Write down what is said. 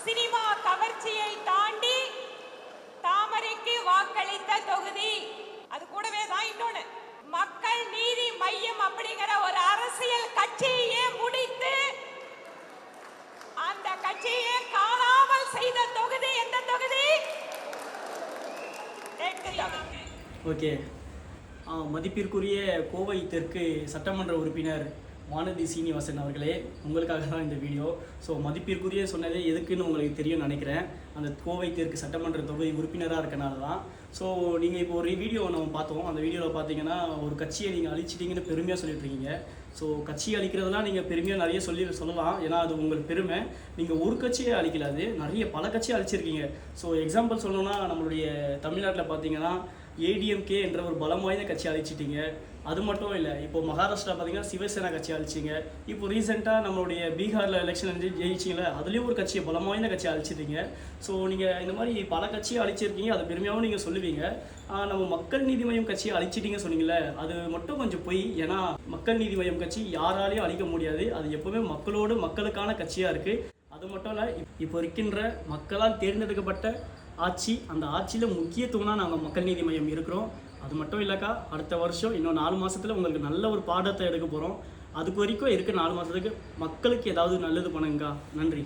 Cinema கவர்ச்சியை தாண்டி தாமரைக்கு வாக்களித்த தொகுதி. அது கூடவே தான் இன்னொன்னு, மக்கள் நீதி மையம் அப்படிங்கிற ஒரு அரசியல் கட்சியே முடித்து அந்த கட்சியை காணாமல் செய்த தொகுதி எந்த தொகுதி? ஓகே, மதிப்பிற்குரிய கோவை தெற்கு சட்டமன்ற உறுப்பினர் வானதி சீனிவாசன் அவர்களே, உங்களுக்காக தான் இந்த வீடியோ. ஸோ மதிப்பிற்குரிய சொன்னதே எதுக்குன்னு உங்களுக்கு தெரியும் நினைக்கிறேன். அந்த கோவை தெற்கு சட்டமன்ற தொகுதி உறுப்பினராக இருக்கனால தான். ஸோ நீங்கள் இப்போ ஒரு வீடியோ நம்ம பார்த்தோம். அந்த வீடியோவில் பார்த்தீங்கன்னா ஒரு கட்சியை நீங்கள் அழிச்சிட்டிங்கன்னு பெருமையாக சொல்லிட்டு இருக்கீங்க. ஸோ கட்சியை அழிக்கிறதுலாம் நீங்கள் பெருமையாக நிறைய சொல்லலாம். ஏன்னா அது உங்களுக்கு பெருமை. நீங்கள் ஒரு கட்சியை அழிக்கலாது, நிறைய பல கட்சியை அழிச்சிருக்கீங்க. ஸோ எக்ஸாம்பிள் சொல்லணும்னா நம்மளுடைய தமிழ்நாட்டில் பார்த்தீங்கன்னா ஏடிஎம்கே என்ற ஒரு பலம் வாய்ந்த கட்சி அழிச்சிட்டிங்க. அது மட்டும் இல்லை, இப்போ மகாராஷ்டிரா பார்த்தீங்கன்னா சிவசேனா கட்சி அழிச்சிங்க. இப்போ ரீசெண்டாக நம்மளுடைய பீகாரில் எலெக்ஷன் ஜெயிச்சிங்களே, அதுலேயும் ஒரு கட்சியை பலம் வாய்ந்த கட்சியை அழிச்சிட்டீங்க. ஸோ நீங்கள் இந்த மாதிரி பல கட்சியை அழிச்சிருக்கீங்க, அது பெருமையாகவும் நீங்கள் சொல்லுவீங்க. நம்ம மக்கள் நீதி மையம் கட்சியை அழிச்சிட்டிங்க சொன்னீங்களே, அது மட்டும் கொஞ்சம் பொய். ஏன்னா மக்கள் நீதி மையம் கட்சி யாராலையும் அழிக்க முடியாது. அது எப்போவுமே மக்களுக்கான கட்சியாக இருக்குது. அது மட்டும் இல்லை, இப்போ இருக்கின்ற மக்களால் தேர்ந்தெடுக்கப்பட்ட ஆட்சி, அந்த ஆட்சியில் முக்கிய தூணாக நாங்கள் மக்கள் நீதி மையம் இருக்கிறோம். அது மட்டும் இல்லைக்கா, அடுத்த வருஷம் இன்னும் 4 மாதத்தில் உங்களுக்கு நல்ல ஒரு பாடத்தை எடுக்க போகிறோம். அதுக்கு வரைக்கும் இருக்க 4 மாதத்துக்கு மக்களுக்கு ஏதாவது நல்லது பண்ணுங்கக்கா. நன்றி.